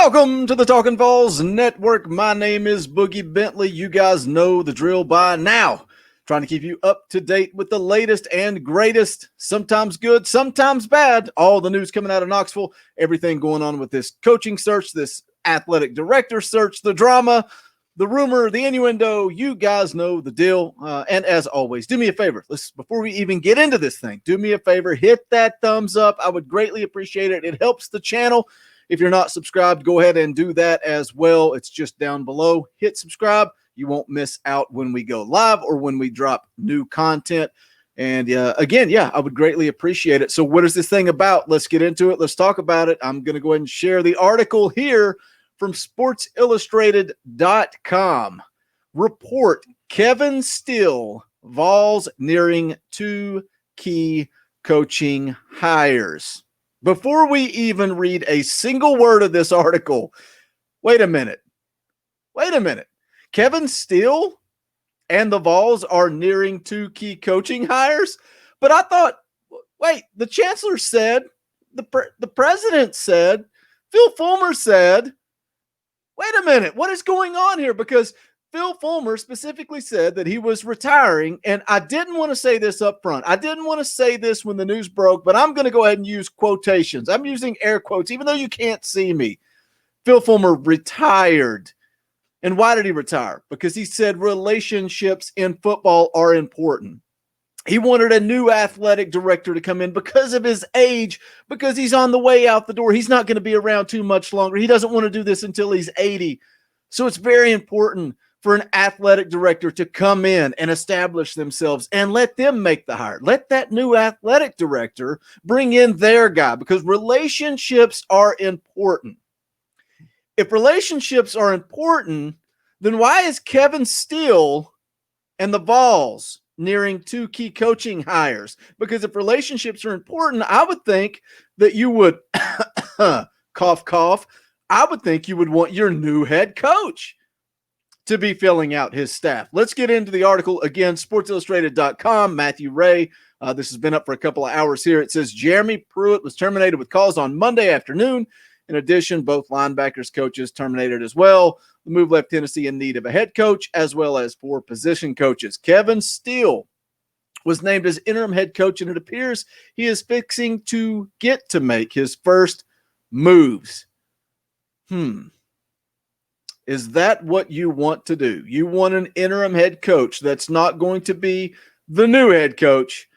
Welcome to the Talkin VAWLS Network. My name is Boogie Bentley. You guys know the drill by now. Trying to keep you up to date with the latest and greatest, sometimes good, sometimes bad, all the news coming out of Knoxville, everything going on with this coaching search, this athletic director search, the drama, the rumor, the innuendo. You guys know the deal. And as always, do me a favor. Before we even get into this thing, do me a favor, hit that thumbs up. I would greatly appreciate it. It helps the channel. If you're not subscribed, go ahead and do that as well. It's just down below. Hit subscribe. You won't miss out when we go live or when we drop new content. And again, I would greatly appreciate it. So what is this thing about? Let's get into it. Let's talk about it. I'm going to go ahead and share the article here from SportsIllustrated.com. Report: Kevin Steele, Vols nearing 2 key coaching hires. Before we even read a single word of this article, wait a minute. Kevin Steele and the Vols are nearing 2 key coaching hires? But I thought, wait, the chancellor said, the president said, Phil Fulmer said, wait a minute, what is going on here? Because Phil Fulmer specifically said that he was retiring, and I didn't want to say this up front. I didn't want to say this when the news broke, but I'm going to go ahead and use quotations. I'm using air quotes, even though you can't see me. Phil Fulmer retired. And why did he retire? Because he said relationships in football are important. He wanted a new athletic director to come in because of his age, because he's on the way out the door. He's not going to be around too much longer. He doesn't want to do this until he's 80. So it's very important for an athletic director to come in and establish themselves and let them make the hire. Let that new athletic director bring in their guy, because relationships are important. If relationships are important, then why is Kevin Steele and the Vols nearing 2 key coaching hires? Because if relationships are important, I would think that you would, cough, cough, I would think you would want your new head coach to be filling out his staff. Let's get into the article. Again, SportsIllustrated.com, Matthew Ray. This has been up for a couple of hours here. It says Jeremy Pruitt was terminated with cause on Monday afternoon. In addition, both linebackers coaches terminated as well. The move left Tennessee in need of a head coach as well as 4 position coaches. Kevin Steele was named as interim head coach, and it appears he is fixing to get to make his first moves. Is that what you want to do? You want an interim head coach that's not going to be the new head coach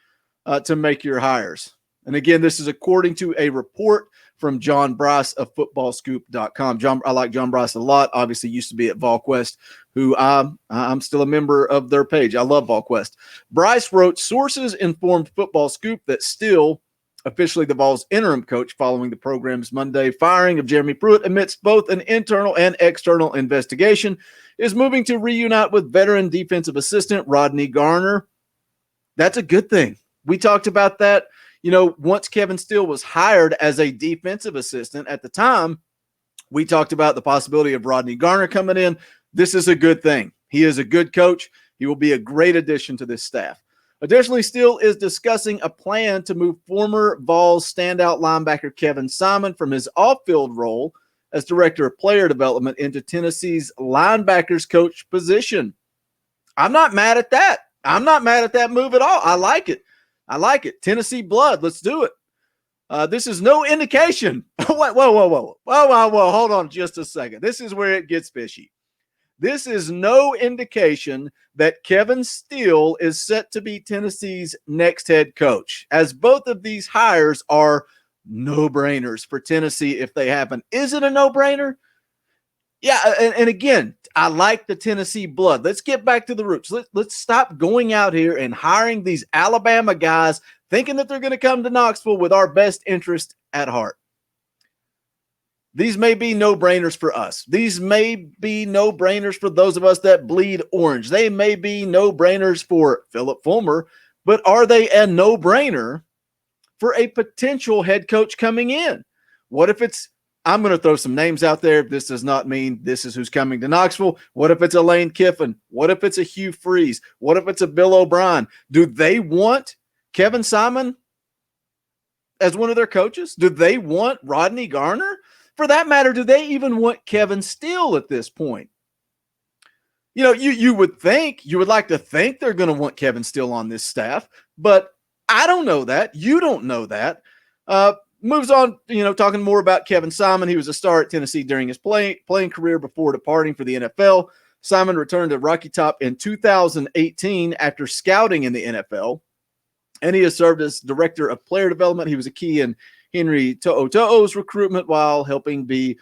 to make your hires. And again, this is according to a report from John Bryce of footballscoop.com. I like John Bryce a lot. Obviously used to be at VolQuest, who I'm still a member of their page. I love VolQuest. Bryce wrote, sources informed Football Scoop that Steele, officially the Vols interim coach following the program's Monday firing of Jeremy Pruitt amidst both an internal and external investigation, is moving to reunite with veteran defensive assistant Rodney Garner. That's a good thing. We talked about that. You know, once Kevin Steele was hired as a defensive assistant at the time, we talked about the possibility of Rodney Garner coming in. This is a good thing. He is a good coach. He will be a great addition to this staff. Additionally, Steele is discussing a plan to move former Vols standout linebacker Kevin Simon from his off-field role as director of player development into Tennessee's linebackers coach position. I'm not mad at that. I'm not mad at that move at all. I like it. Tennessee blood. Let's do it. This is no indication. Whoa. Hold on just a second. This is where it gets fishy. This is no indication that Kevin Steele is set to be Tennessee's next head coach, as both of these hires are no-brainers for Tennessee if they happen. Is it a no-brainer? Yeah, and again, I like the Tennessee blood. Let's get back to the roots. Let's stop going out here and hiring these Alabama guys thinking that they're going to come to Knoxville with our best interest at heart. These may be no-brainers for us. These may be no-brainers for those of us that bleed orange. They may be no-brainers for Philip Fulmer, but are they a no-brainer for a potential head coach coming in? What if it's, I'm going to throw some names out there. This does not mean this is who's coming to Knoxville. What if it's a Lane Kiffin? What if it's a Hugh Freeze? What if it's a Bill O'Brien? Do they want Kevin Simon as one of their coaches? Do they want Rodney Garner? for that matter, do they even want Kevin Steele at this point? You know, you would think, you would like to think they're going to want Kevin Steele on this staff, but I don't know that. You don't know that. Moves on, you know, talking more about Kevin Simon. He was a star at Tennessee during his playing career before departing for the NFL. Simon returned to Rocky Top in 2018 after scouting in the NFL, and he has served as director of player development. He was a key in Henry To'o's recruitment while helping be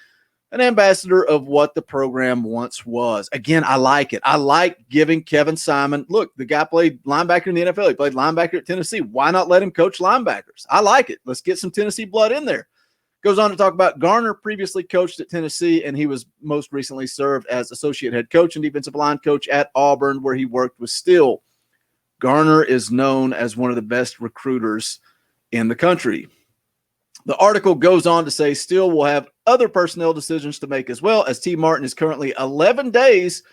an ambassador of what the program once was. Again, I like it. I like giving Kevin Simon, look, the guy played linebacker in the NFL. He played linebacker at Tennessee. Why not let him coach linebackers? I like it. Let's get some Tennessee blood in there. Goes on to talk about Garner previously coached at Tennessee, and he was most recently served as associate head coach and defensive line coach at Auburn, where he worked with Steele. Garner is known as one of the best recruiters in the country. The article goes on to say Steele will have other personnel decisions to make as well, as T. Martin is currently 11 days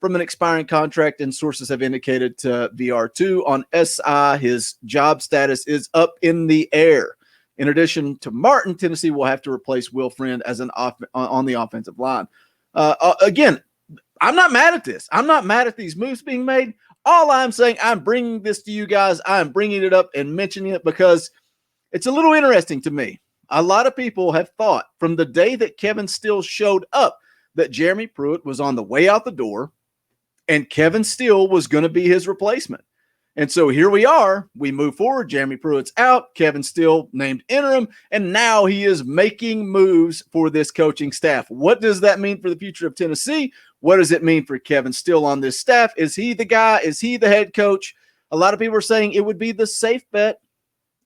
from an expiring contract, and sources have indicated to VR2 on SI his job status is up in the air. In addition to Martin, Tennessee will have to replace Will Friend as on the offensive line. Again, I'm not mad at this. I'm not mad at these moves being made. All I'm saying, I'm bringing this to you guys. I'm bringing it up and mentioning it because it's a little interesting to me. A lot of people have thought from the day that Kevin Steele showed up that Jeremy Pruitt was on the way out the door and Kevin Steele was going to be his replacement. And so here we are. We move forward. Jeremy Pruitt's out. Kevin Steele named interim, and now he is making moves for this coaching staff. What does that mean for the future of Tennessee? What does it mean for Kevin Steele on this staff? Is he the guy? Is he the head coach? A lot of people are saying it would be the safe bet.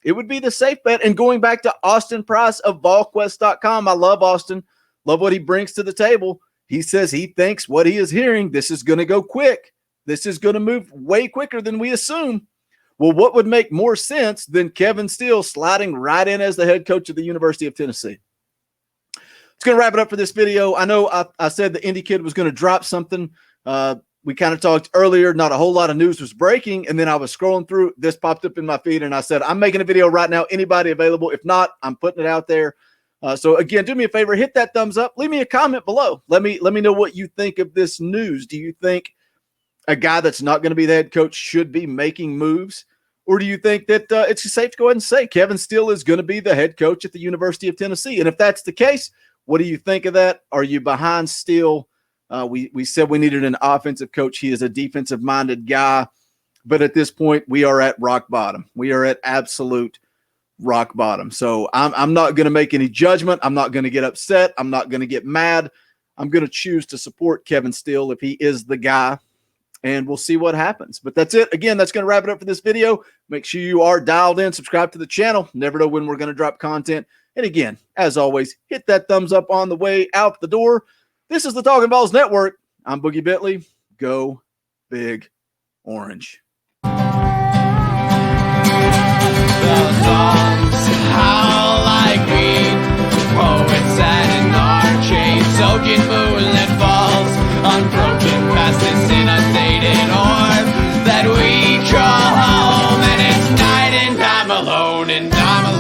It would be the safe bet. And going back to Austin Price of VolQuest.com, I love Austin. Love what he brings to the table. He says he thinks what he is hearing, this is going to go quick. This is going to move way quicker than we assume. Well, what would make more sense than Kevin Steele sliding right in as the head coach of the University of Tennessee? It's going to wrap it up for this video. I know I said the Indy Kid was going to drop something. We kind of talked earlier. Not a whole lot of news was breaking, and then I was scrolling through. This popped up in my feed, and I said, I'm making a video right now. Anybody available? If not, I'm putting it out there. So again, do me a favor, hit that thumbs up. Leave me a comment below. Let me know what you think of this news. Do you think a guy that's not going to be the head coach should be making moves? Or do you think that it's just safe to go ahead and say Kevin Steele is going to be the head coach at the University of Tennessee? And if that's the case, what do you think of that? Are you behind Steele? We said we needed an offensive coach. He is a defensive-minded guy. But at this point, we are at rock bottom. We are at absolute rock bottom. So I'm not going to make any judgment. I'm not going to get upset. I'm not going to get mad. I'm going to choose to support Kevin Steele if he is the guy. And we'll see what happens. But that's it. Again, that's going to wrap it up for this video. Make sure you are dialed in, subscribe to the channel. Never know when we're going to drop content. And again, as always, hit that thumbs up on the way out the door. This is the Talkin VAWLS Network. I'm Boogie Bentley. Go Big Orange. The songs howl like me, poets sat in our chains, soaking moonlit falls, unbroken past this inundated orb that we call home, and it's night and I'm alone and I'm alone.